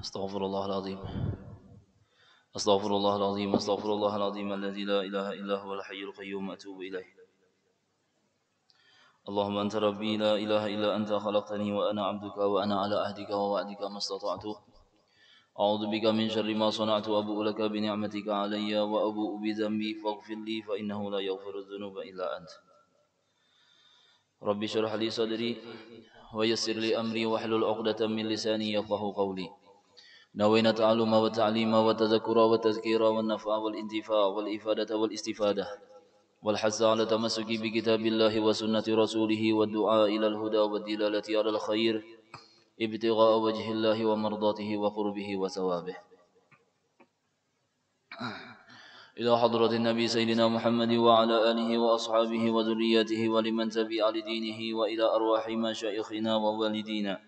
أستغفر الله العظيم أستغفر الله العظيم أستغفر الله العظيم الذي لا إله إلا هو الحي القيوم أتوب إليه. اللهم أنت ربي لا إله إلا أنت خلقتني وأنا عبدك وأنا على عهدك ووعدك ما استطعت. أعوذ بك من شر ما صنعت وأبوء لك بنعمتك علي وأبوء بذنبي فاغفر لي فإنه لا يغفر الذنوب إلا أنت. ربي اشرح لي صدري ويسر لي أمري واحلل عقدة من لساني يفقهوا قولي. نوينا التعلم والتعليم والتذكر والتذكير والنفع والانتفاع والإفادة والاستفادة والحث على التمسك بكتاب الله وسنة رسوله والدعاء إلى الهدى والدلالة على الخير ابتغاء وجه الله ومرضاته وقربه وثوابه. إلى حضرة النبي سيدنا محمد وعلى آله وأصحابه وذرياته ولمن تبع لدينه وإلى أرواح مشايخنا ووالدينا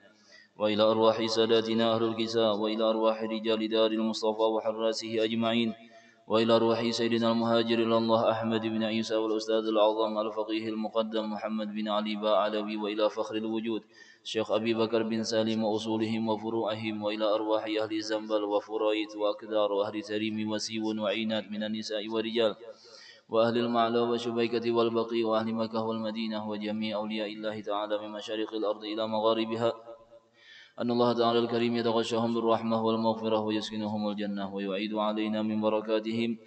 وإلى أرواح ساداتنا أهل الكساء وإلى أرواح رجال دار المصطفى وحراسه أجمعين وإلى أرواح سيدنا المهاجر إلى الله أحمد بن عيسى والأستاذ الأعظم الفقيه المقدم محمد بن علي باعلوي وإلى فخر الوجود الشيخ أبي بكر بن سالم وأصولهم وفروعهم وإلى أرواح أهل زنبل وفرايت وأكدار وأهل تريم وسيون وعينات من النساء والرجال وأهل المعلى وشبيكة والبقيع وأهل مكة والمدينة وجميع أولياء الله تعالى من مشارق الأرض إلى مغاربها أن الله تعالى الكريم يتغشاهم بالرحمة والمغفرة ويسكنهم الجنة ويعيد علينا من بركاتهم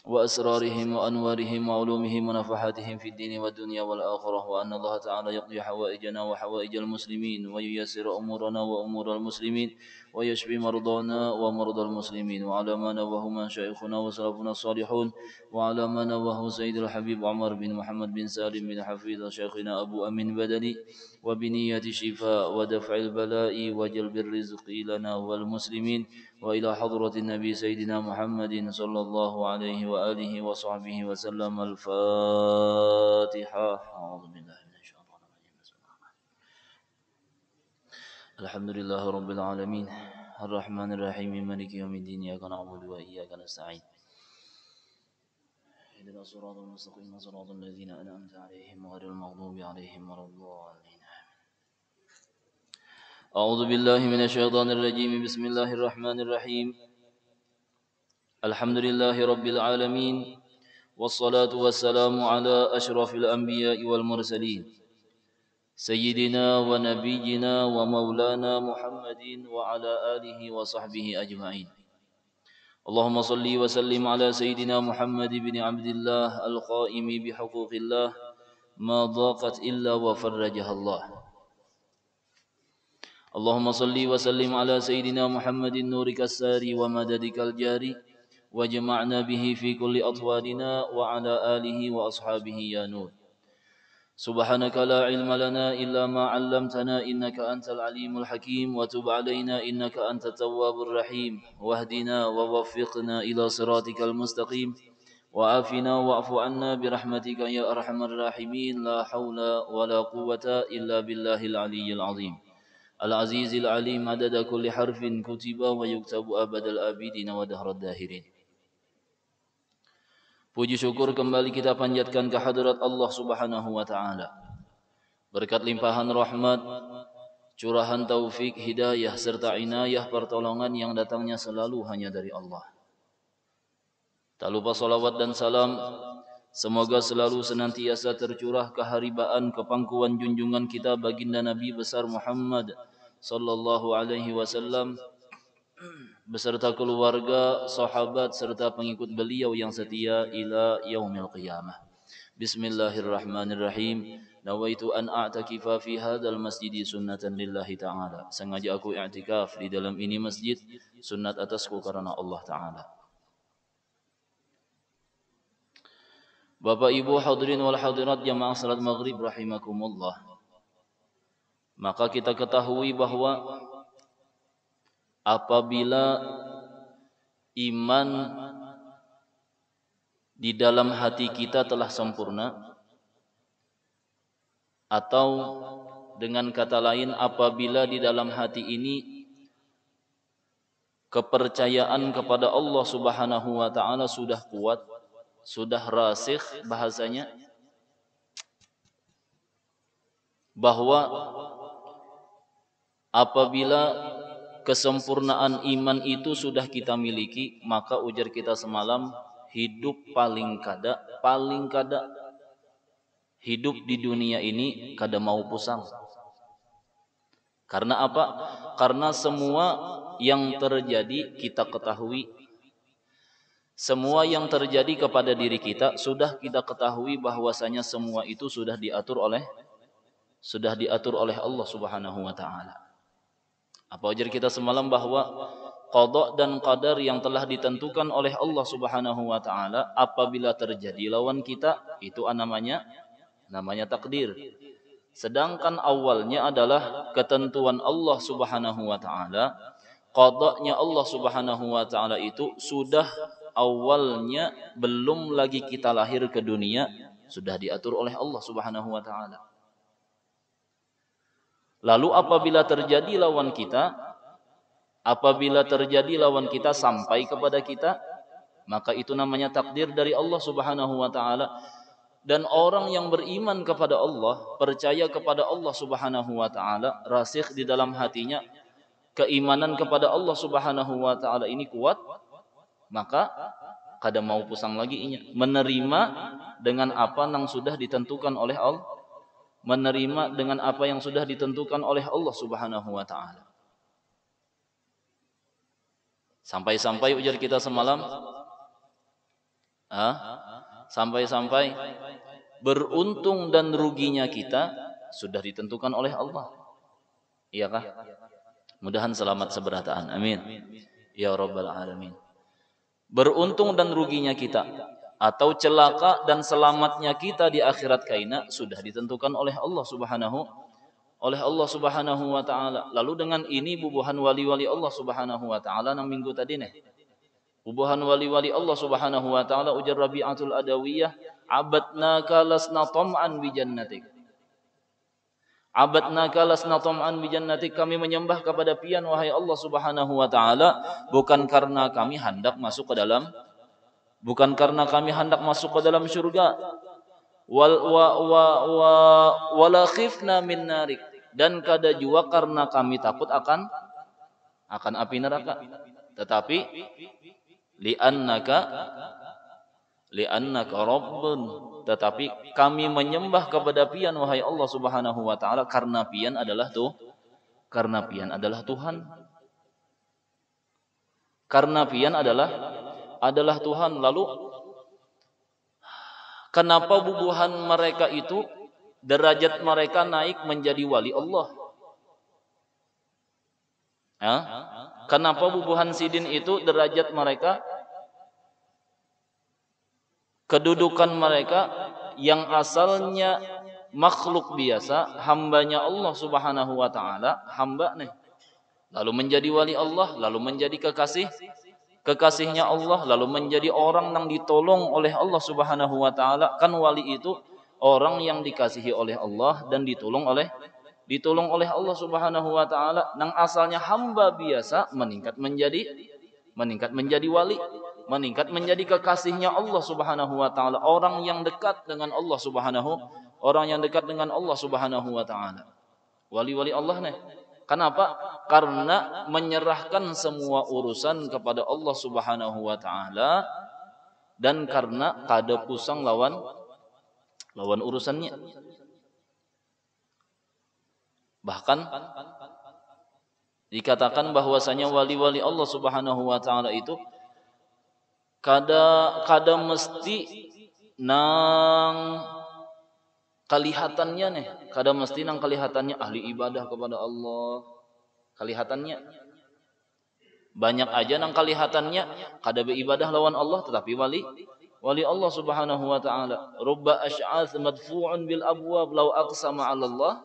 وأسرارهم وأنوارهم وعلومهم ونفحاتهم في الدين والدنيا والآخرة وأن الله تعالى يقضي حوائجنا وحوائج المسلمين وييسر أمورنا وأمور المسلمين ويشفي مرضانا ومرضى المسلمين وعلى ما نواه مشايخنا وسلفنا الصالحون وعلى ما نواه سيد الحبيب عمر بن محمد بن سالم بن حفيظ شيخنا أبو أمين بدني وبنية شفاء ودفع البلاء وجلب الرزق لنا والمسلمين وإلى حضرة النبي سيدنا محمد صلى الله عليه وآله وصحبه وسلم. الفاتحة. أعوذ بالله من الشيطان الرجيم. الحمد لله رب العالمين الرحمن الرحيم مالك يوم الدين إياك نعبد وإياك نستعين اهدنا الصراط المستقيم صراط الذين أنعمت عليهم غير المغضوب عليهم ولا الضالين. أعوذ بالله من الشيطان الرجيم. بسم الله الرحمن الرحيم. الحمد لله رب العالمين والصلاة والسلام على أشرف الأنبياء والمرسلين سيدنا ونبينا ومولانا محمد وعلى آله وصحبه أجمعين. اللهم صل وسلم على سيدنا محمد بن عبد الله القائم بحقوق الله ما ضاقت إلا وفرجها الله. اللهم صل وسلم على سيدنا محمد نورك الساري ومددك الجاري وجمعنا به في كل أطوارنا وعلى آله وأصحابه يا نور. سبحانك لا علم لنا إلا ما علمتنا إنك أنت العليم الحكيم وتب علينا إنك أنت التواب الرحيم واهدنا ووفقنا إلى صراطك المستقيم وعافنا واعف عنا برحمتك يا أرحم الراحمين. لا حول ولا قوة إلا بالله العلي العظيم العزيز العليم عدد كل حرف كتب ويكتب أبد الآبدين ودهر الداهرين. Puji syukur kembali kita panjatkan kehadirat Allah Subhanahu wa taala. Berkat limpahan rahmat, curahan taufik, hidayah serta inayah pertolongan yang datangnya selalu hanya dari Allah. Tak lupa salawat dan salam semoga selalu senantiasa tercurah keharibaan kepangkuan junjungan kita baginda Nabi besar Muhammad sallallahu alaihi wasallam beserta keluarga, sahabat serta pengikut beliau yang setia ila yaumil qiyamah. Bismillahirrahmanirrahim. Nawaitu an a'takifa fi hadzal masjidi sunnatan lillahi ta'ala. Sengaja aku i'tikaf di dalam ini masjid sunat atasku karena Allah taala. Bapak Ibu hadirin wal hadirat jamaah salat maghrib rahimakumullah. Maka kita ketahui bahwa apabila iman di dalam hati kita telah sempurna, atau dengan kata lain apabila di dalam hati ini kepercayaan kepada Allah Subhanahu wa taala sudah kuat, sudah rasikh bahasanya, bahwa apabila kesempurnaan iman itu sudah kita miliki, maka ujar kita semalam, hidup paling kada hidup di dunia ini kada mau pusang. Karena apa? Karena semua yang terjadi kita ketahui, semua yang terjadi kepada diri kita sudah kita ketahui bahwasanya semua itu sudah diatur oleh Allah Subhanahu wa taala. Apa ujar kita semalam bahwa qada dan qadar yang telah ditentukan oleh Allah Subhanahu wa taala apabila terjadi lawan kita itu namanya takdir. Sedangkan awalnya adalah ketentuan Allah Subhanahu wa taala, qadanya Allah Subhanahu wa taala itu sudah awalnya belum lagi kita lahir ke dunia sudah diatur oleh Allah Subhanahu wa taala. Lalu apabila terjadi lawan kita sampai kepada kita, maka itu namanya takdir dari Allah Subhanahu wa taala. Dan orang yang beriman kepada Allah, percaya kepada Allah Subhanahu wa taala, rasikh di dalam hatinya, keimanan kepada Allah Subhanahu wa taala ini kuat, maka kada mau pusang lagi inya, menerima dengan apa yang sudah ditentukan oleh Allah, menerima dengan apa yang sudah ditentukan oleh Allah Subhanahu wa taala. Sampai-sampai ujar kita semalam, sampai-sampai beruntung dan ruginya kita sudah ditentukan oleh Allah. Iyakah? Mudahan selamat seberataan. Amin. Ya Rabbal Alamin. Beruntung dan ruginya kita atau celaka dan selamatnya kita di akhirat kaina sudah ditentukan oleh Allah Subhanahu wa taala. Lalu dengan ini bubuhan wali-wali Allah Subhanahu wa taala nang minggu tadi nih. Bubuhan wali-wali Allah Subhanahu wa taala ujar Rabi'atul Adawiyah, abadnaka lasna tam'an bi jannatik. Abadnaka lasna tam'an bi jannatik, kami menyembah kepada pian wahai Allah Subhanahu wa taala bukan karena kami hendak masuk ke dalam surga. Wala khifna min narik, dan kada jua karena kami takut akan api neraka, tetapi li'annaka rabbun, tetapi kami menyembah kepada pian wahai Allah Subhanahu wa taala karena pian adalah Tuhan. Karena pian adalah Tuhan. Lalu kenapa bubuhan mereka itu derajat mereka naik menjadi wali Allah? Kenapa bubuhan sidin itu derajat mereka, kedudukan mereka yang asalnya makhluk biasa, hambanya Allah Subhanahu wa taala, hamba nih, lalu menjadi wali Allah, lalu menjadi kekasihnya Allah, lalu menjadi orang yang ditolong oleh Allah Subhanahu wa taala. Kan wali itu orang yang dikasihi oleh Allah dan ditolong oleh Allah Subhanahu wa taala, nang asalnya hamba biasa meningkat menjadi wali, meningkat menjadi kekasihnya Allah Subhanahu wa taala, orang yang dekat dengan Allah Subhanahu wa taala. Wali-wali Allah nih. Kenapa? Karena menyerahkan semua urusan kepada Allah Subhanahu wa taala dan karena kada pusang lawan urusannya. Bahkan dikatakan bahwasanya wali-wali Allah Subhanahu wa taala itu kada mesti nang kelihatannya nih, kada mesti nang kelihatannya ahli ibadah kepada Allah. Kelihatannya banyak aja nang kelihatannya kada beribadah lawan Allah tetapi wali Allah Subhanahu wa taala. Rubba asy'ath madfu'un bil abwab law aqsama 'ala Allah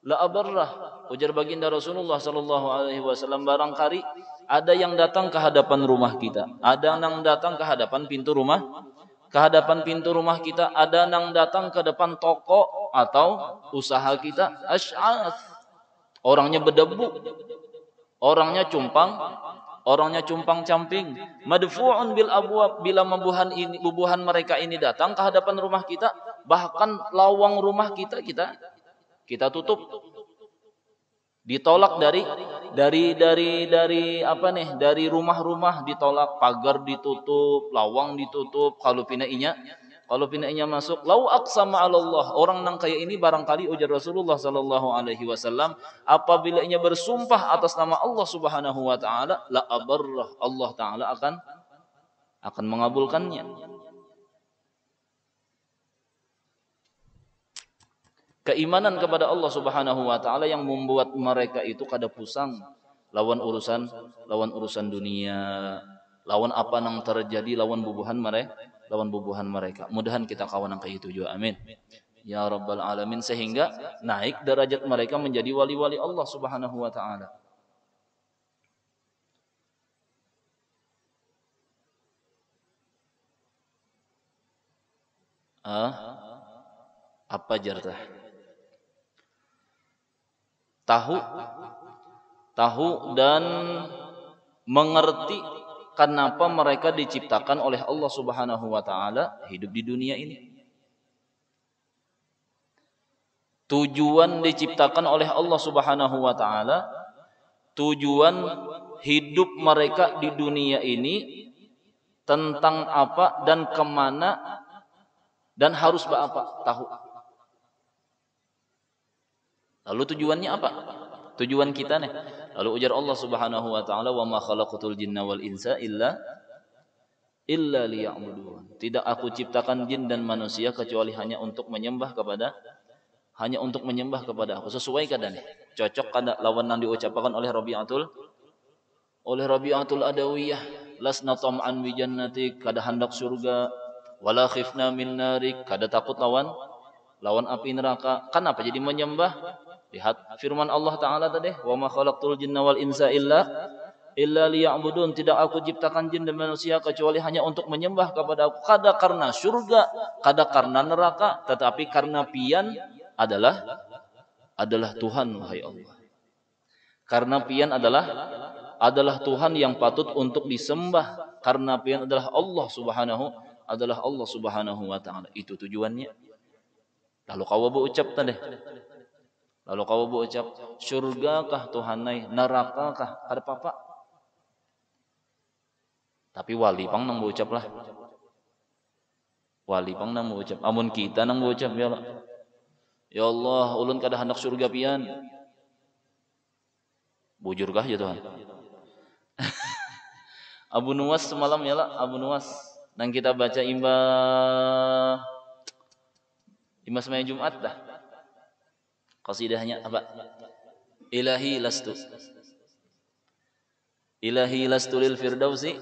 la abarrah. Ujar baginda Rasulullah sallallahu alaihi wasallam, barangkali ada yang datang ke hadapan rumah kita, ada yang datang ke hadapan pintu rumah kita, ada yang datang ke depan toko atau usaha kita, asy'ath, orangnya berdebu, orangnya cumpang-camping, madfu'un bil abwab, bila bubuhan mereka ini datang ke hadapan rumah kita, bahkan lawang rumah kita tutup, ditolak dari apa nih? Dari rumah-rumah ditolak, pagar ditutup, lawang ditutup. Kalau pinainya masuk, lau aqsama 'ala Allah. Orang nang kayak ini barangkali ujar Rasulullah sallallahu alaihi wasallam, apabila ia bersumpah atas nama Allah Subhanahu wa taala, la abarrah. Allah taala akan mengabulkannya. Keimanan kepada Allah Subhanahu wa taala yang membuat mereka itu kada pusang lawan urusan dunia, lawan apa yang terjadi lawan bubuhan mereka. Mudahan kita kawan yang kayak itu juga. Amin. Ya rabbal alamin, sehingga naik derajat mereka menjadi wali-wali Allah Subhanahu wa taala. Apa jartah? Tahu dan mengerti kenapa mereka diciptakan oleh Allah Subhanahu wa taala hidup di dunia ini. Tujuan diciptakan oleh Allah Subhanahu wa taala, tujuan hidup mereka di dunia ini tentang apa dan kemana dan harus berapa, tahu. Lalu tujuannya apa? Tujuan kita nih. Lalu ujar Allah Subhanahu wa taala, "Wa ma khalaqatul jinna wal insa illa liya'budun." Tidak aku ciptakan jin dan manusia kecuali hanya untuk menyembah kepada aku. Sesuai kada nih? Cocok kada lawan yang diucapkan oleh Rabi'atul Adawiyah, lasna tam'an bi jannatik, kada hendak surga, wala khifna min narik, kada takut lawan api neraka. Kenapa jadi menyembah? Lihat firman Allah taala tadi, wa ma khalaqtul jinna wal insa illa liya'budun. Tidak aku ciptakan jin dan manusia kecuali hanya untuk menyembah kepada aku. Kada karena surga, kada karena neraka, tetapi karena pian adalah Tuhan, wahai Allah. Karena pian adalah Tuhan yang patut untuk disembah. Karena pian adalah Allah Subhanahu wa taala. Itu tujuannya. Lalu kau berucap tadi. Surga kah Tuhanai, neraka kah, kada apa-apa. Tapi wali pang nang berucap lah. Amun kita nang berucap ya Allah. Ya Allah, ulun kada hendak surga pian. Bujur kah ya Tuhan? Abu Nuwas semalam ya lah, Abu Nuwas nang kita baca imbah sembahyang Jumat dah. Qasidahnya apa? Ilahi lastu lil firdausi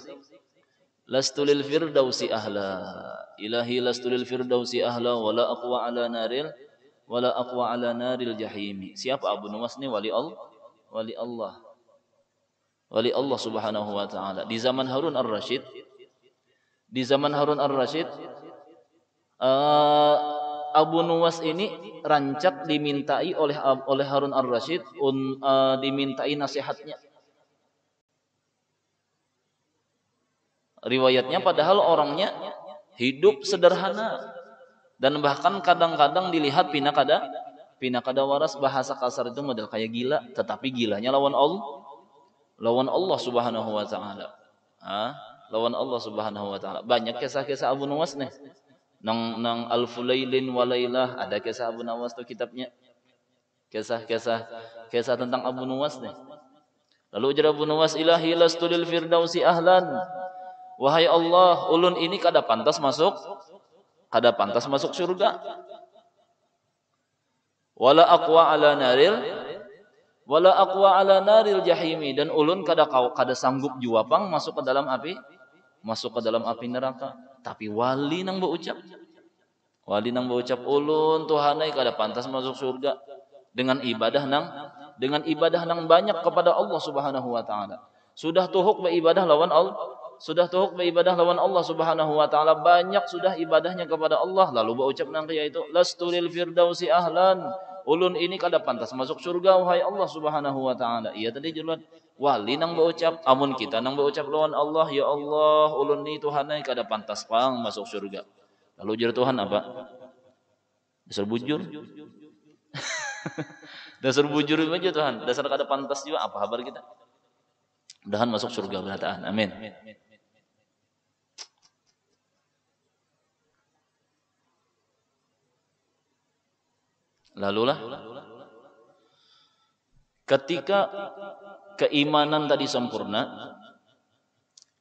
ahla. Ilahi lastu lil firdausi ahla wala aqwa ala naril jahimi. Siapa Abu Nuwas ni? Wali Allah Subhanahu wa taala. Di zaman Harun Ar-Rasyid Abu Nuwas ini rancak dimintai oleh Harun Ar-Rasyid dimintai nasihatnya. Riwayatnya padahal orangnya hidup sederhana dan bahkan kadang-kadang dilihat pina kada waras, bahasa kasar itu model kayak gila, tetapi gilanya lawan Allah Subhanahu wa taala. Lawan Allah Subhanahu wa taala. Banyak kisah-kisah Abu Nuwas nih. Nang Alfulailin walailah, ada kisah Abu Nuwas tuh kitabnya. Kisah tentang Abu Nuwas nih. Lalu ujar Abu Nuwas, ilahi lastu lil firdausi ahlan. Wahai Allah, ulun ini kada pantas masuk surga. Wala aqwa ala naril jahimi, dan ulun kada sanggup juapang masuk ke dalam api neraka. Tapi wali nang berucap ulun Tuhanai kada pantas masuk surga dengan ibadah nang banyak kepada Allah Subhanahu wa taala. Sudah tuhuk beribadah lawan Allah Subhanahu wa taala, banyak sudah ibadahnya kepada Allah, lalu berucap nang yaitu lastu lil firdausi ahlan. Ulun ini kada pantas masuk surga, wahai Allah Subhanahu wa taala. Iya tadi jelas wali nang berucap, amun kita nang berucap lawan Allah, ya Allah, ulun ni Tuhanai kada pantas pang masuk surga. Lalu ujar Tuhan apa? Besar bujur. Dasar bujur aja Tuhan. Dasar kada pantas juga apa kabar kita? Mudahan masuk surga berataan. Amin. Lalulah ketika keimanan tadi sempurna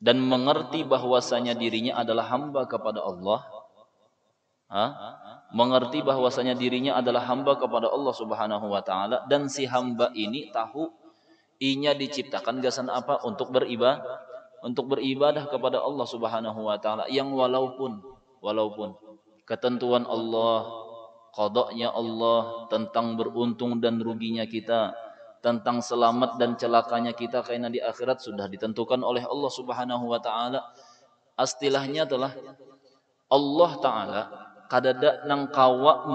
dan mengerti bahwasanya dirinya adalah hamba kepada Allah, mengerti bahwasanya dirinya adalah hamba kepada Allah Subhanahu wa taala, dan si hamba ini tahu inya diciptakan gasan apa untuk beribadah kepada Allah Subhanahu wa taala, yang walaupun ketentuan Allah, qadanya Allah tentang beruntung dan ruginya kita, tentang selamat dan celakanya kita karena di akhirat sudah ditentukan oleh Allah Subhanahu wa taala. Astilahnya adalah Allah taala kadada nang kawa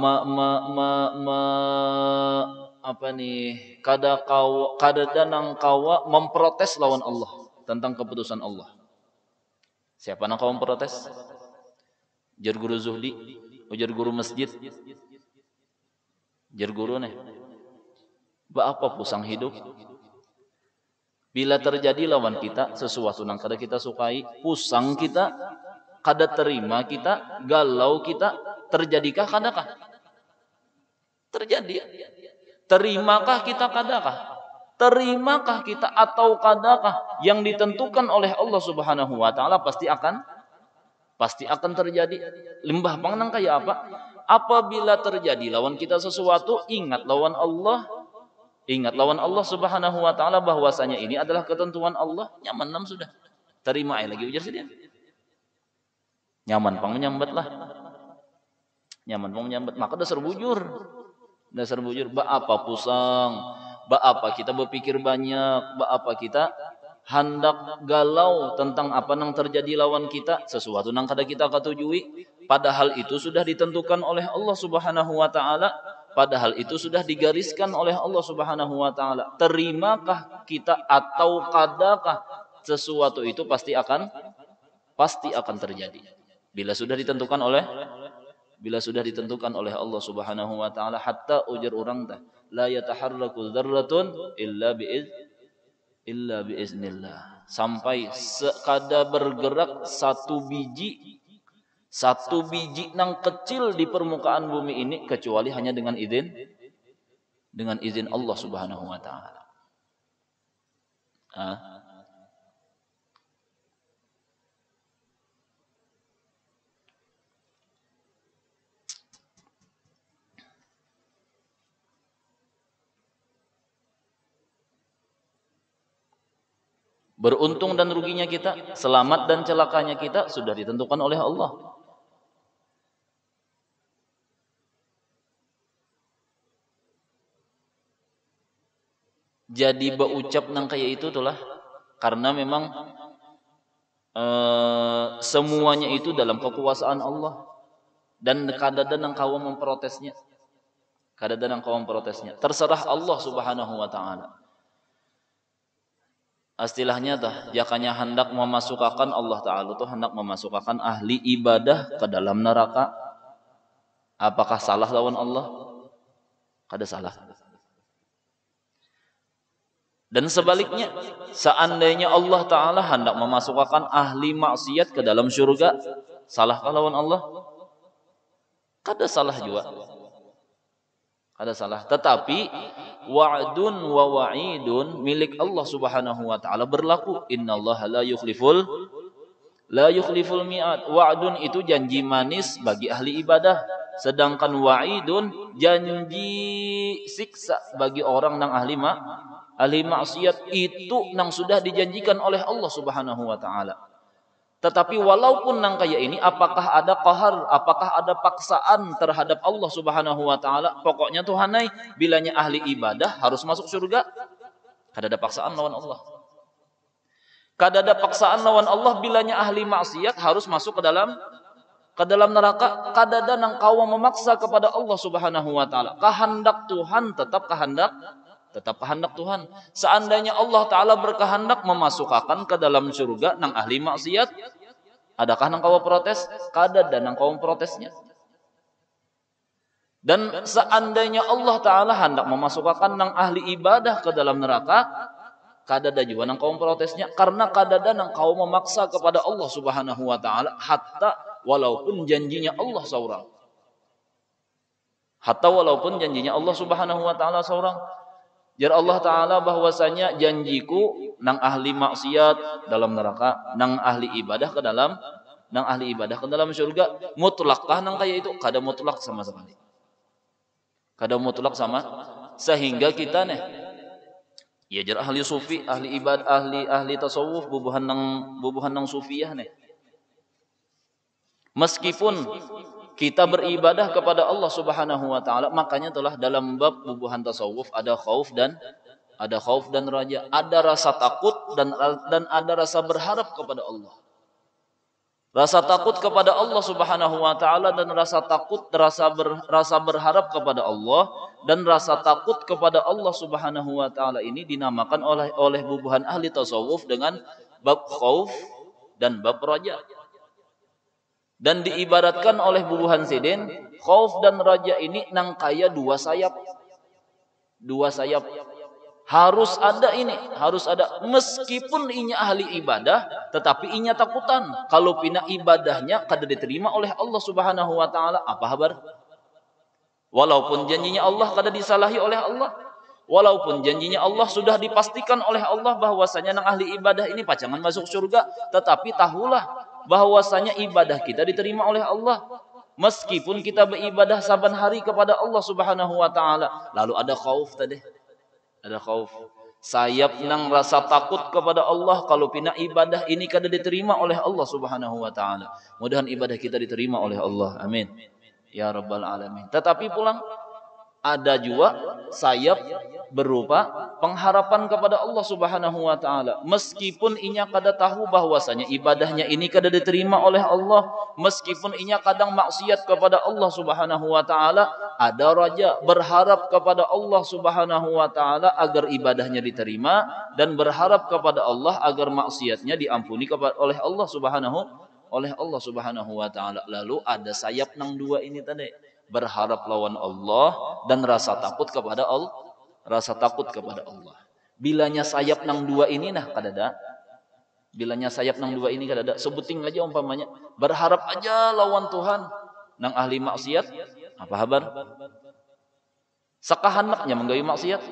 kadada nang kawa memprotes lawan Allah tentang keputusan Allah. Siapa nang kawa memprotes? Jar guru zuhdi, ujar guru masjid, jar guru nih. Ba apa pusang hidup? Bila terjadi lawan kita sesuatu nang kada kita sukai, pusang kita, kada terima kita, galau kita, terjadikah kadakah? Terjadi. Terimakah kita kadakah? Terimakah kita atau kadakah? Yang ditentukan oleh Allah Subhanahu wa taala pasti akan terjadi. Limbah pangnang kayak apa? Apabila terjadi lawan kita sesuatu, ingat lawan Allah Subhanahu wa taala bahwasanya ini adalah ketentuan Allah. Nyaman nam sudah. Terima lagi ujar dia. Nyaman pang menyambat lah. Maka dasar bujur. Ba apa pusang, ba apa kita berpikir banyak, ba apa kita hendak galau tentang apa yang terjadi lawan kita, sesuatu yang kada kita ketujui, padahal itu sudah ditentukan oleh Allah Subhanahu wa taala, padahal itu sudah digariskan oleh Allah Subhanahu wa taala. Terimakah kita atau kadakah sesuatu itu pasti akan terjadi. Bila sudah ditentukan oleh Allah Subhanahu wa taala, hatta ujar orang tah la yataharraku dzarratun illa biiznillah, sampai sekada bergerak satu biji nang kecil di permukaan bumi ini kecuali hanya dengan izin Allah Subhanahu wa taala. Beruntung dan ruginya kita, selamat dan celakanya kita sudah ditentukan oleh Allah. Jadi berucap nang kayak itu itulah karena memang semuanya itu dalam kekuasaan Allah, dan kadada nang kawa memprotesnya. Terserah Allah Subhanahu wa taala. Astilahnya jakanya hendak memasukkan Allah Ta'ala tuh hendak memasukkan ahli ibadah ke dalam neraka. Apakah salah lawan Allah? Kada salah. Dan sebaliknya, seandainya Allah Ta'ala hendak memasukkan ahli maksiat ke dalam syurga, salahkah lawan Allah? Kada salah juga. Ada salah, tetapi wa'dun wa wa'idun milik Allah Subhanahu wa taala berlaku. Innallaha la yukhliful mi'ad. Wa'dun itu janji manis bagi ahli ibadah, sedangkan wa'idun janji siksa bagi orang nang ahli maksiat. Itu nang sudah dijanjikan oleh Allah Subhanahu wa taala. Tetapi walaupun nang kaya ini, apakah ada qahar, apakah ada paksaan terhadap Allah Subhanahu wa taala? Pokoknya Tuhanai bilanya ahli ibadah harus masuk surga. Kada ada paksaan lawan Allah. Kada ada paksaan lawan Allah bilanya ahli maksiat harus masuk ke dalam neraka. Kada ada nang kawa memaksa kepada Allah Subhanahu wa taala. Kehendak Tuhan tetap kehendak Tuhan. Seandainya Allah Ta'ala berkehendak memasukkan ke dalam surga nang ahli maksiat, adakah nang kawa protes? Kada dan nang kawa protesnya. Dan seandainya Allah Ta'ala hendak memasukkan nang ahli ibadah ke dalam neraka, kadada juga nang kaum protesnya, karena kadada nang kaum memaksa kepada Allah Subhanahu wa Ta'ala, hatta walaupun janjinya Allah seorang. Hatta walaupun janjinya Allah Subhanahu wa Ta'ala seorang. Jar Allah Ta'ala bahwasanya janjiku nang ahli maksiat dalam neraka, nang ahli ibadah ke dalam surga. Mutlakkah nang kayak itu? Kada mutlak sama sekali. Kada mutlak sama, sehingga kita nih ya jar ahli sufi, ahli ibadah, ahli tasawuf, bubuhan nang sufiyah nih. Meskipun kita beribadah kepada Allah Subhanahu wa Ta'ala, makanya telah dalam bab bubuhan tasawuf ada khauf dan raja, ada rasa takut dan ada rasa berharap kepada Allah. Rasa takut kepada Allah Subhanahu wa Ta'ala dan rasa berharap kepada Allah, dan rasa takut kepada Allah Subhanahu wa Ta'ala ini dinamakan oleh bubuhan ahli tasawuf dengan bab khauf dan bab raja. Dan diibaratkan oleh bubuhan sidin, khauf dan raja ini nang kaya dua sayap. Harus ada, meskipun inya ahli ibadah, tetapi inya takutan. Kalau pina ibadahnya kada diterima oleh Allah Subhanahu wa Ta'ala, apa kabar? Walaupun janjinya Allah kada disalahi oleh Allah, walaupun janjinya Allah sudah dipastikan oleh Allah bahwasanya nang ahli ibadah ini pacangan masuk surga, tetapi tahulah bahwasanya ibadah kita diterima oleh Allah. Meskipun kita beribadah saban hari kepada Allah Subhanahu wa Ta'ala, lalu ada khauf tadi. Ada khauf, sayap nang rasa takut kepada Allah kalau pina ibadah ini kada diterima oleh Allah Subhanahu wa Ta'ala. Mudahan ibadah kita diterima oleh Allah, amin ya rabbal alamin. Tetapi pulang ada juga sayap berupa pengharapan kepada Allah Subhanahu wa Ta'ala. Meskipun inya kada tahu bahwasanya ibadahnya ini kada diterima oleh Allah, meskipun inya kadang maksiat kepada Allah Subhanahu wa Ta'ala, ada raja berharap kepada Allah Subhanahu wa Ta'ala agar ibadahnya diterima, dan berharap kepada Allah agar maksiatnya diampuni oleh Allah Subhanahu wa Ta'ala. Lalu ada sayap nang dua ini tadi, berharap lawan Allah dan rasa takut kepada Allah. Bilanya sayap nang dua ini kadada. Sebuting aja umpamanya berharap aja lawan Tuhan nang ahli maksiat, apa kabar? Sakahanaknya menggawi maksiat.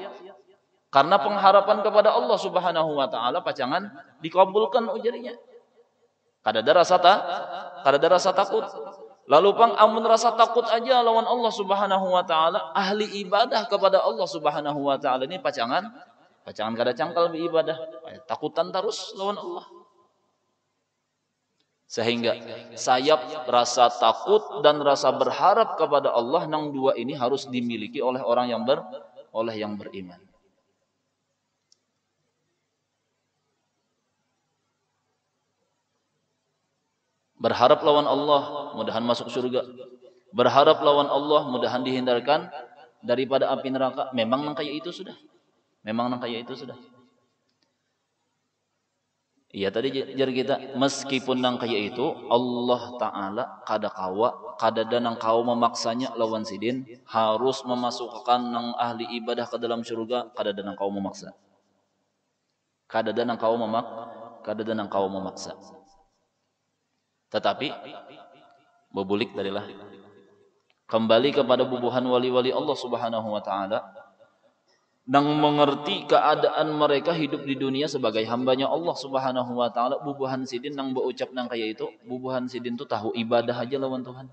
Karena pengharapan kepada Allah Subhanahu wa Ta'ala pacangan dikabulkan ujarinya. Kadada rasa takut. Lalu pang amun rasa takut aja lawan Allah Subhanahu wa Ta'ala, ahli ibadah kepada Allah Subhanahu wa Ta'ala ini pacangan kada cangkal beribadah, takutan terus lawan Allah. Sehingga sayap rasa takut dan rasa berharap kepada Allah nang dua ini harus dimiliki oleh orang yang beriman. Berharap lawan Allah, mudahan masuk surga. Berharap lawan Allah, mudahan dihindarkan daripada api neraka. Memang nang kaya itu sudah. Iya tadi jar kita, meskipun nang kaya itu, Allah Ta'ala kada nang kau memaksanya lawan sidin, harus memasukkan nang ahli ibadah ke dalam surga, kada nang kau memaksa. Kada nang kau memaksa. Tetapi bebulik darilah kembali kepada bubuhan wali-wali Allah Subhanahu wa Ta'ala, nang mengerti keadaan mereka hidup di dunia sebagai hambanya Allah Subhanahu wa Ta'ala. Bubuhan sidin nang berucap nang kaya itu, bubuhan sidin tu tahu ibadah aja lawan Tuhan.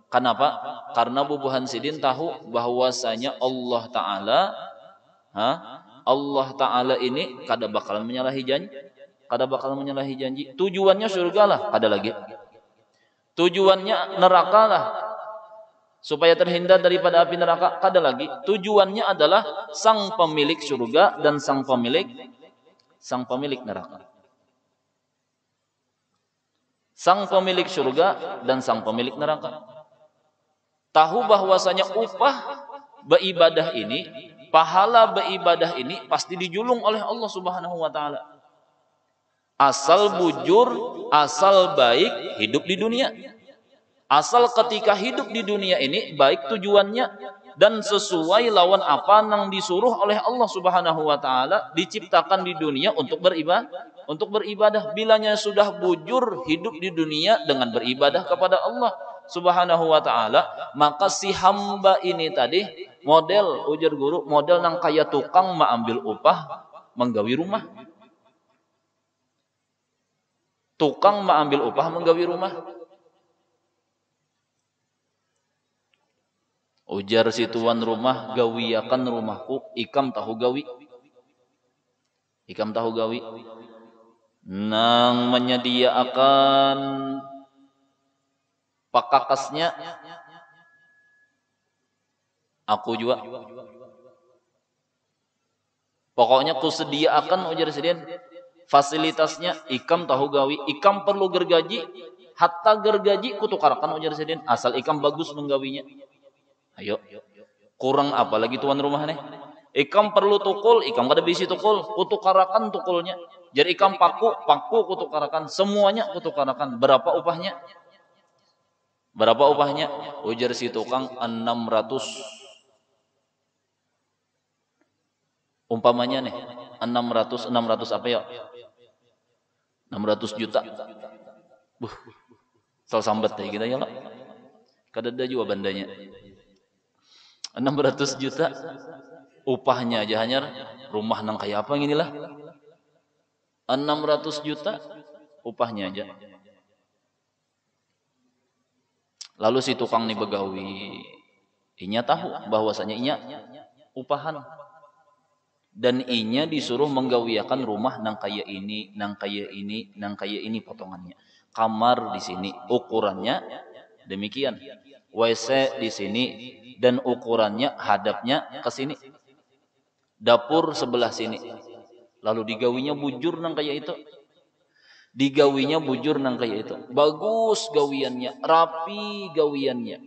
Kenapa? Karena bubuhan sidin tahu bahwasanya Allah Ta'ala ini kada bakalan menyalahi janji. Tujuannya surga lah, ada lagi. Tujuannya neraka lah, supaya terhindar daripada api neraka, kada lagi. Tujuannya adalah sang pemilik surga dan sang pemilik neraka. Sang pemilik surga dan sang pemilik neraka. Tahu bahwasanya upah beribadah ini, pahala beribadah ini pasti dijulung oleh Allah Subhanahu wa Ta'ala. Asal bujur, asal baik hidup di dunia. Asal ketika hidup di dunia ini baik tujuannya dan sesuai lawan apa yang disuruh oleh Allah Subhanahu wa taala, diciptakan di dunia untuk beribadah. Bilanya sudah bujur hidup di dunia dengan beribadah kepada Allah Subhanahu wa taala, maka si hamba ini tadi model ujar guru, model nang kayak tukang ambil upah menggawi rumah. Tukang ambil upah menggawi rumah. Ujar si tuan rumah, gawiakan rumahku, ikam tahu gawi. Ikam tahu gawi. Nang menyediakan pakakasnya, aku juga. Pokoknya ku sediakan, ujar sidin, fasilitasnya, ikam tahu gawi. Ikam perlu gergaji, hatta gergaji kutukarkan, ujar sidin, asal ikam bagus menggawinya. Ayo, kurang apa lagi tuan rumah nih? Ikam perlu tukul, ikam kada bisi tukul, kutukarakan tukulnya. Jadi ikam paku kutukarakan, semuanya kutukarakan. Berapa upahnya? Berapa upahnya? Ujar si tukang 600. Umpamanya nih, 600 apa ya? 600 juta. Sal sambat deh kita ya lah. Kadada juga bandanya. 600 juta upahnya aja hanya rumah nang kayak apa inilah. 600 juta upahnya aja. Lalu si tukang nih begawi, inya tahu bahwasanya inya upahan. Dan inya disuruh menggawiakan rumah nang kayak ini, nang kayak ini, nang kayak ini potongannya. Kamar di sini ukurannya demikian. WC di sini dan ukurannya hadapnya ke sini. Dapur sebelah sini. Lalu digawinya bujur nang kayak itu. Digawinya bujur nang kayak itu. Bagus gawiannya, rapi gawiannya.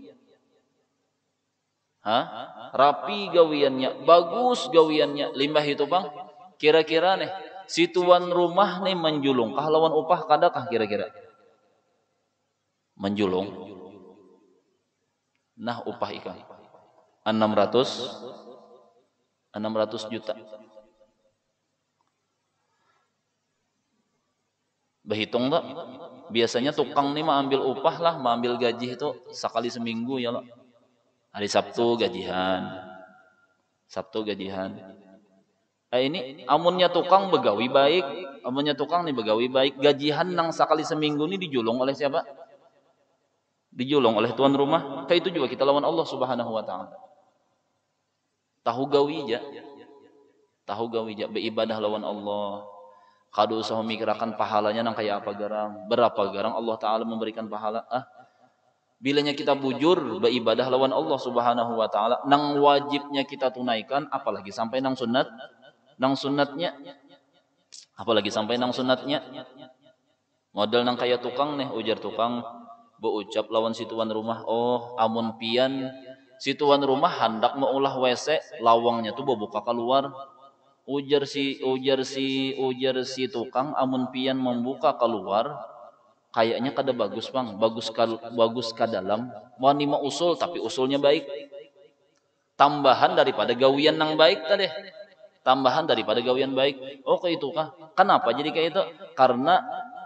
Hah? Rapi gawiannya, bagus gawiannya. Limbah itu bang, kira-kira nih, si tuan rumah nih menjulung. Lawan upah kadakah kira-kira? Menjulung. Nah upah ikan 600 juta. Berhitung tak? Biasanya tukang nih ambil upah lah, ambil gaji itu sekali seminggu ya lah. Hari Sabtu gajian. Ini amunnya tukang begawi baik, amunnya tukang nih begawi baik, gajian nang sekali seminggu ini dijulung oleh siapa? Dijulung oleh tuan rumah. Kayak itu juga kita lawan Allah Subhanahu wa taala. Tahu gawi ja beribadah lawan Allah. Kadu usah memikirkan pahalanya nang kayak apa garang. Berapa garang Allah taala memberikan pahala? Bilanya kita bujur beribadah lawan Allah Subhanahu wa taala, nang wajibnya kita tunaikan, apalagi sampai nang sunnatnya. Apalagi sampai nang sunnatnya. Model nang kayak tukang nih, ujar tukang berucap lawan si tuan rumah, oh amun pian si tuan rumah hendak meulah WC, lawangnya tuh buka keluar. Ujar si tukang, amun pian membuka keluar, kayaknya kada bagus bang, bagus ke dalam. Mau nima usul tapi usulnya baik. Tambahan daripada gawian nang baik tadi. Tambahan daripada gawian baik. Oh kayak itu kah? Kenapa jadi kayak itu? Karena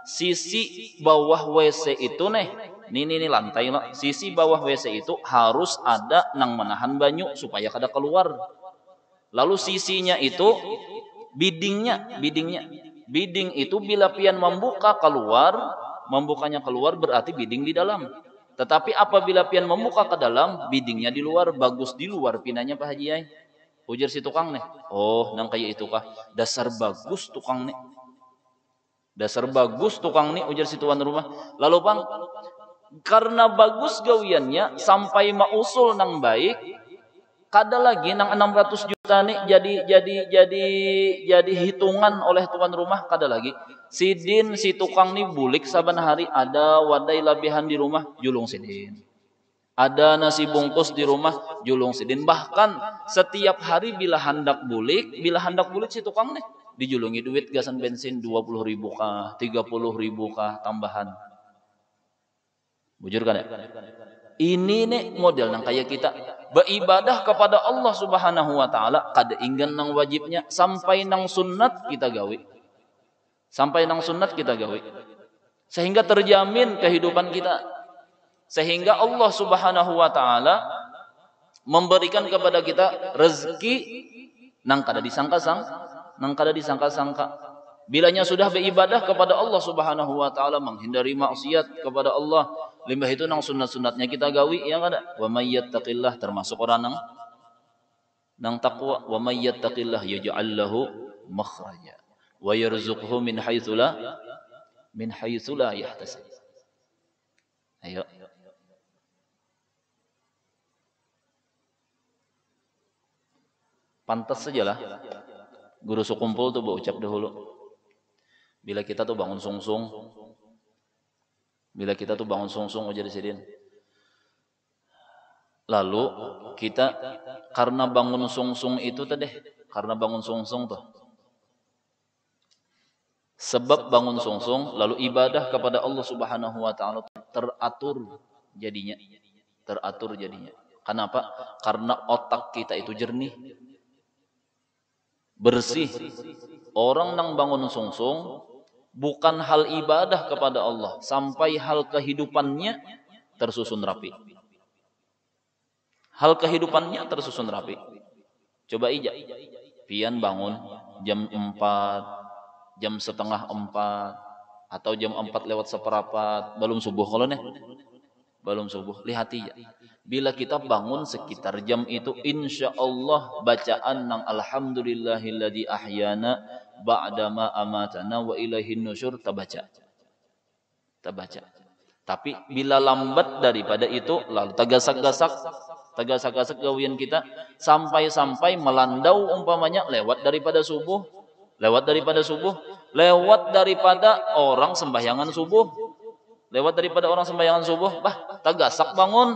sisi bawah WC itu nih lantai lah. Sisi bawah WC itu harus ada nang menahan banyu supaya kada keluar. Lalu sisinya itu biding itu bila pian membukanya keluar berarti biding di dalam. Tetapi apabila pian membuka ke dalam, bidingnya di luar, bagus di luar pinanya Pak Haji Yai. Ujar si tukang nih, oh nang kayak itu kah? Dasar bagus tukang nih. Ujar si tuan rumah. Lalu bang, karena bagus gawiannya sampai mausul nang baik, kada lagi nang 600 juta nih jadi hitungan oleh tuan rumah, kada lagi. Si tukang nih bulik saban hari, ada wadai labihan di rumah, julung sidin. Ada nasi bungkus di rumah, julung sidin. Bahkan setiap hari bila hendak bulik si tukang nih dijulungi duit gasan bensin 20.000 kah, 30.000 kah tambahan. Bujur kan ya? Ini nih model nang kayak kita beribadah kepada Allah Subhanahu wa taala kada inggan nang wajibnya sampai nang sunnat kita gawe. Sampai nang sunnat kita gawe. Sehingga terjamin kehidupan kita. Sehingga Allah Subhanahu wa taala memberikan kepada kita rezeki nang kada disangka-sangka. Bilanya sudah beribadah kepada Allah Subhanahu wa taala, menghindari maksiat kepada Allah, limbah itu nang sunat-sunatnya kita gawi yang ada. Wa may yattaqillah, termasuk orang nang takwa. Wa may yattaqillah yaj'al lahu makhraja wa yarzuqhu min haitsu la yahtasib. Ayo. Pantas sajalah guru sekumpul tuh berucap dahulu. Bila kita tuh bangun sungsung, ujar sidin. Lalu kita karena bangun sungsung itu tuh sebab bangun sungsung, lalu ibadah kepada Allah Subhanahu wa taala teratur jadinya. Kenapa? Karena otak kita itu jernih, bersih. Orang nang bangun sungsung bukan hal ibadah kepada Allah, sampai hal kehidupannya tersusun rapi. Coba ijak. Pian bangun jam 4, jam setengah 4, atau jam 4 lewat seperempat, belum subuh kalau nih. Belum subuh. Lihat ijak. Bila kita bangun sekitar jam itu, insya Allah bacaan nang alhamdulillahilladzi ahyana ba'dama amatana wa ilaihin nusyur tabaca. Tapi bila lambat daripada itu, lalu tagasak-gasak gawian kita sampai melandau, umpamanya lewat daripada orang sembayangan subuh, tagasak bangun,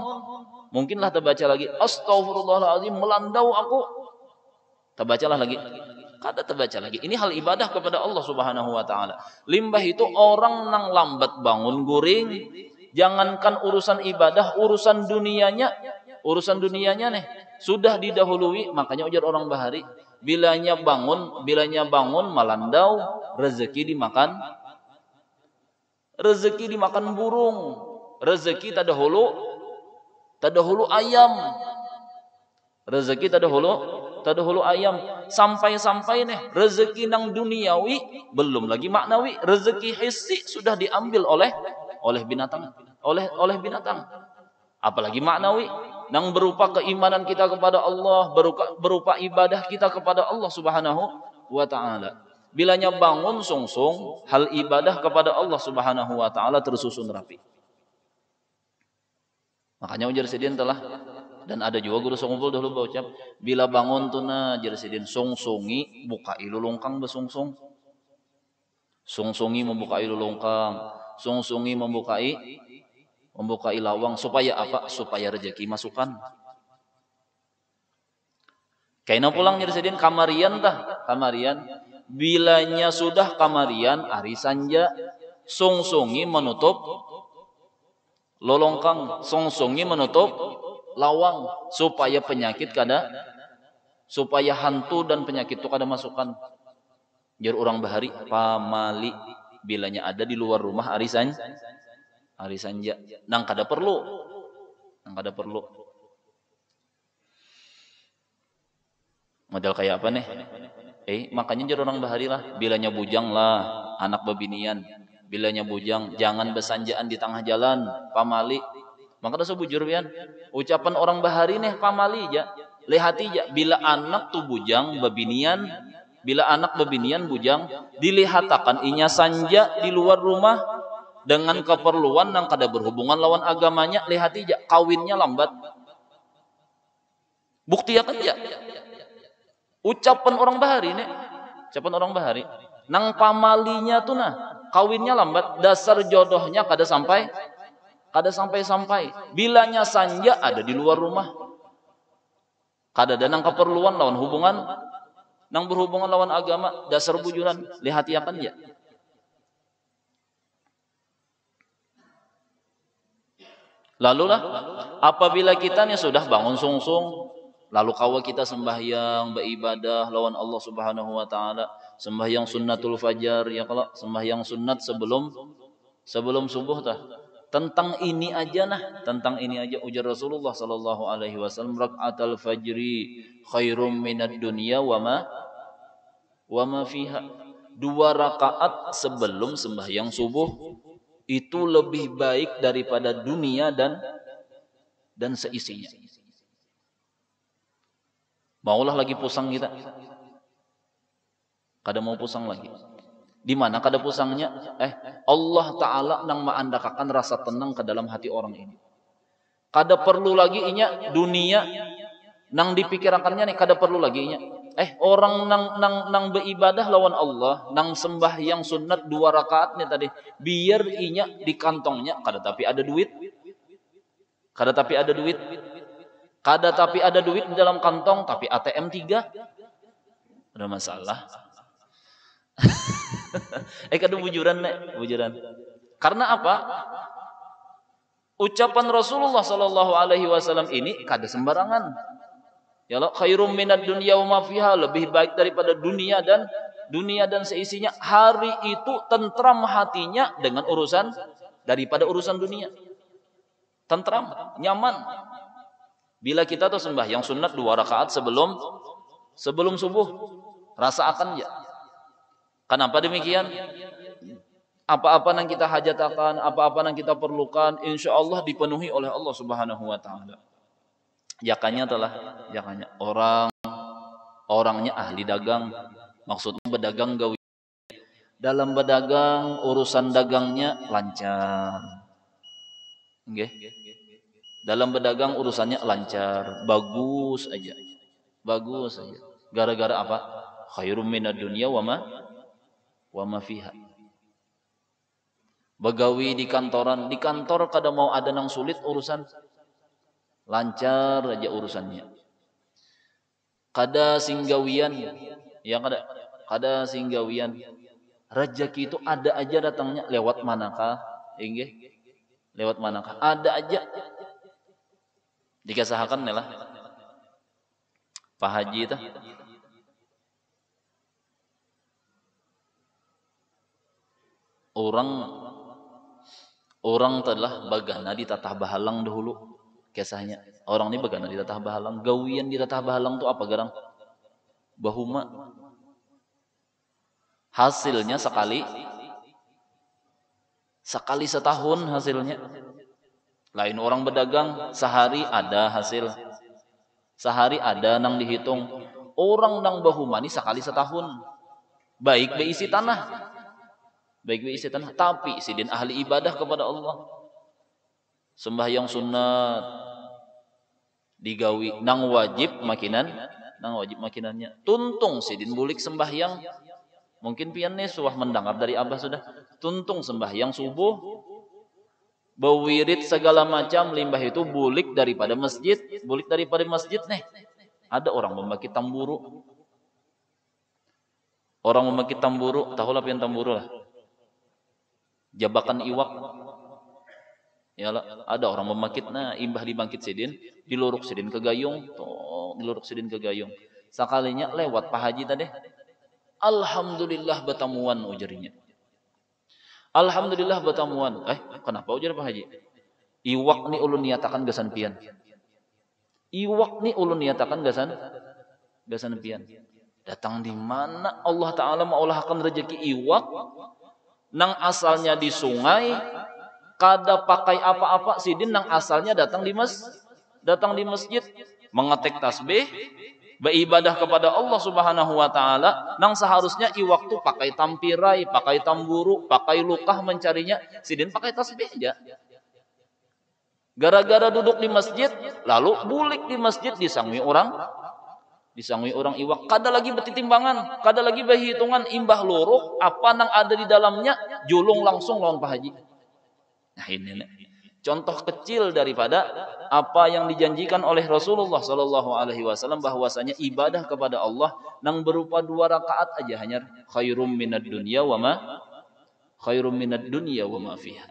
mungkinlah terbaca lagi astagfirullahaladzim, melandau aku, terbacalah lagi. Kada terbaca lagi. Ini hal ibadah kepada Allah Subhanahu wa taala. Limbah itu orang nang lambat bangun guring, jangankan urusan ibadah, urusan dunianya nih sudah didahului. Makanya ujar orang Bahari, bilanya bangun melandau, rezeki dimakan burung. Rezeki tadahulu ayam. Sampai nih rezeki nang duniawi, belum lagi maknawi, rezeki hissi sudah diambil oleh binatang, apalagi maknawi nang berupa keimanan kita kepada Allah, berupa ibadah kita kepada Allah Subhanahu wa taala. Bilanya bangun sungsung, hal ibadah kepada Allah Subhanahu wa taala tersusun rapi. Makanya ujar sidin telah, dan ada juga guru sekumpul dahulu berucap, bila bangun tuh na jersidin sungsungi buka ilulungkang besungsung. Sungsungi membukai ilulungkang, sungsungi membukai lawang, supaya apa? Supaya rezeki masukan. Kaina pulang jersidin kamarian. Bilanya sudah kamarian, ari sanja sungsungi menutup lolongkang, sungsungi menutup lawang, supaya hantu dan penyakit itu kada masukkan. Jar orang Bahari, pamali bilanya ada di luar rumah ari sanja nang kada perlu. Model kayak apa nih? Makanya jar orang Bahari lah, bilanya bujang lah anak bebinian, bilanya bujang jangan besanjaan di tengah jalan, pamali. Maka dah sebujur pian. Ucapan orang Bahari nih pamali ja. Lihati ja, bila anak tu bujang bebinian, bujang, dilihatakan inya sanja di luar rumah dengan keperluan yang kada berhubungan lawan agamanya, lihati ja, kawinnya lambat. Bukti akan ja. Ucapan orang Bahari nih. Nang pamalinya tuh nah, kawinnya lambat, dasar jodohnya kada sampai. Bilanya sanja ada di luar rumah, kada ada nang keperluan lawan hubungan, nang berhubungan lawan agama, dasar bujuran, lihat akan ya. Lalu lah, apabila kita nih sudah bangun sungsung, lalu kawa kita sembahyang, beribadah lawan Allah Subhanahu wa taala, sembahyang sunnatul fajar, ya kalau sembahyang sunnat sebelum subuh tah. Tentang ini aja nah, tentang ini aja ujar Rasulullah sallallahu alaihi wasallam, rakaatul fajri khairum minad dunya wa ma fiha. 2 rakaat sebelum sembahyang subuh itu lebih baik daripada dunia dan seisinya. Maulah lagi pusang kita. Kada mau pusang lagi. Di mana kada pusangnya? Allah Ta'ala nang maandakakan rasa tenang ke dalam hati orang ini. Kada perlu lagi inya dunia nang dipikirakannya nih, kada perlu lagi inya. Orang nang beribadah lawan Allah, nang sembahyang sunat 2 rakaat nih tadi, biar inya di kantongnya kada tapi ada duit. Kada tapi ada duit. Kada tapi ada duit di dalam kantong, tapi ATM 3. Ada masalah. Kada bujuran nek, bujuran. Karena apa? Ucapan Rasulullah sallallahu alaihi wasallam ini kada sembarangan. Ya Allah, khairum minad dunya wa ma fiha, lebih baik daripada dunia dan seisinya. Hari itu tentram hatinya dengan urusan daripada urusan dunia. Tentram, nyaman. Bila kita tuh sembahyang sunat 2 rakaat sebelum subuh, rasa akan ya. Kenapa demikian? Apa-apa yang kita hajatakan, apa-apa yang kita perlukan, insya Allah dipenuhi oleh Allah Subhanahu wa taala. Jakanya orangnya ahli dagang, maksudnya berdagang gawi. Dalam berdagang urusan dagangnya lancar. Nggih. Dalam berdagang urusannya lancar, bagus aja. Bagus aja. Gara-gara apa? Khairum minad dunya wa ma fiha. Begawi di kantoran, di kantor kada mau ada nang sulit urusan, lancar aja urusannya. Kada singgawian, ya kada singgawian. Rezeki itu ada aja datangnya lewat manakah? Inggih. Lewat manakah? Ada aja. Dikasahakan lah. Pak Haji itu orang telah bagana ditatah bahalang dahulu kisahnya. Orang ini bagana ditatah bahalang, gawian ditatah bahalang tuh apa garang? Bahuma. Hasilnya sekali setahun hasilnya. Lain orang berdagang sehari ada hasil. Sehari ada nang dihitung. Orang nang bahuma ini sekali setahun. Baik beisi tanah. Tapi sidin ahli ibadah kepada Allah. Sembahyang sunat digawi nang wajib makinannya. Tuntung sidin bulik sembahyang. Mungkin pian nih suah mendengar dari Abah sudah. Tuntung sembahyang subuh, bawirit segala macam, limbah itu bulik daripada masjid nih. Ada orang membagi tamburu. Tahu lah pian tamburu lah. Jabakan iwak. Ya lah, ada orang memakit imbah dibangkit sidin, diluruk sidin ke gayung, Sekalinya lewat Pak Haji tadi. Alhamdulillah batamuan ujarnya. Alhamdulillah batamuan. Kenapa ujar Pak Haji? Iwak ni ulun niatakan gasan pian. Datang di mana Allah Ta'ala maulahkan rezeki iwak nang asalnya di sungai, kada pakai apa-apa sidin nang asalnya datang di masjid, mengetik tasbih, beribadah kepada Allah Subhanahu wa taala, nang seharusnya iwak tu pakai tampirai, pakai tamburu, pakai lukah mencarinya, sidin pakai tasbih aja. Gara-gara duduk di masjid, lalu bulik di masjid disangui orang iwak, kada lagi bertitimbangan, kada lagi berhitungan imbah luruk, apa nang ada di dalamnya, julung langsung lawan Pak Haji. Nah ini contoh kecil daripada apa yang dijanjikan oleh Rasulullah sallallahu alaihi wasallam, bahwasanya ibadah kepada Allah nang berupa 2 rakaat aja hanya khairum minad dunya wa ma fiha.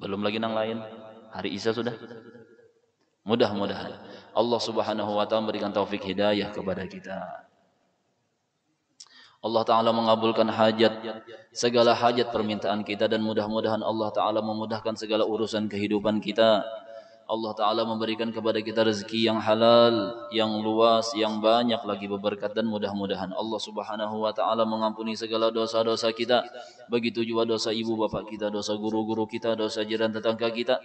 Belum lagi nang lain. Hari Isya sudah. Mudah-mudahan Allah Subhanahu wa taala memberikan taufik hidayah kepada kita. Allah Ta'ala mengabulkan hajat, segala hajat permintaan kita, dan mudah-mudahan Allah Ta'ala memudahkan segala urusan kehidupan kita. Allah Ta'ala memberikan kepada kita rezeki yang halal, yang luas, yang banyak lagi berberkat, dan mudah-mudahan Allah Subhanahu wa Ta'ala mengampuni segala dosa-dosa kita. Begitu juga dosa ibu bapak kita, dosa guru-guru kita, dosa jiran tetangga kita,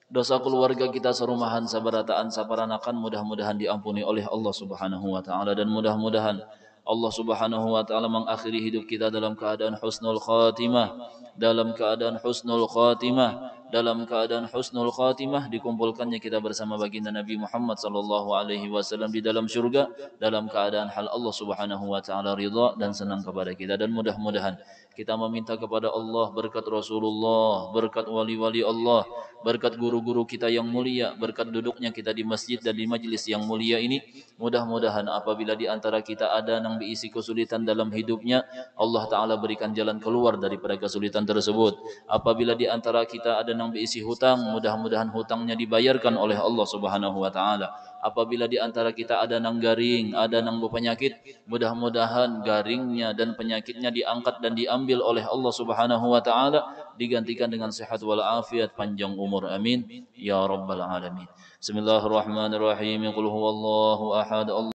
dosa keluarga kita serumahan, sabarataan, saparanakan, mudah-mudahan diampuni oleh Allah Subhanahu wa Ta'ala, dan mudah-mudahan Allah Subhanahu wa taala mengakhiri hidup kita dalam keadaan husnul khatimah, dalam keadaan husnul khatimah, dalam keadaan husnul khatimah, dikumpulkannya kita bersama baginda Nabi Muhammad sallallahu alaihi wasallam di dalam syurga dalam keadaan hal Allah Subhanahu wa taala ridha dan senang kepada kita. Dan mudah-mudahan kita meminta kepada Allah berkat Rasulullah, berkat wali-wali Allah, berkat guru-guru kita yang mulia, berkat duduknya kita di masjid dan di majlis yang mulia ini. Mudah-mudahan apabila di antara kita ada yang berisi kesulitan dalam hidupnya, Allah Ta'ala berikan jalan keluar daripada kesulitan tersebut. Apabila di antara kita ada yang berisi hutang, mudah-mudahan hutangnya dibayarkan oleh Allah Subhanahu wa Ta'ala. Apabila di antara kita ada nang garing, ada nang berpenyakit, mudah-mudahan garingnya dan penyakitnya diangkat dan diambil oleh Allah Subhanahu wa taala, digantikan dengan sehat wal afiat, panjang umur, amin ya rabbal alamin. Bismillahirrahmanirrahim. Qul huwallahu ahad.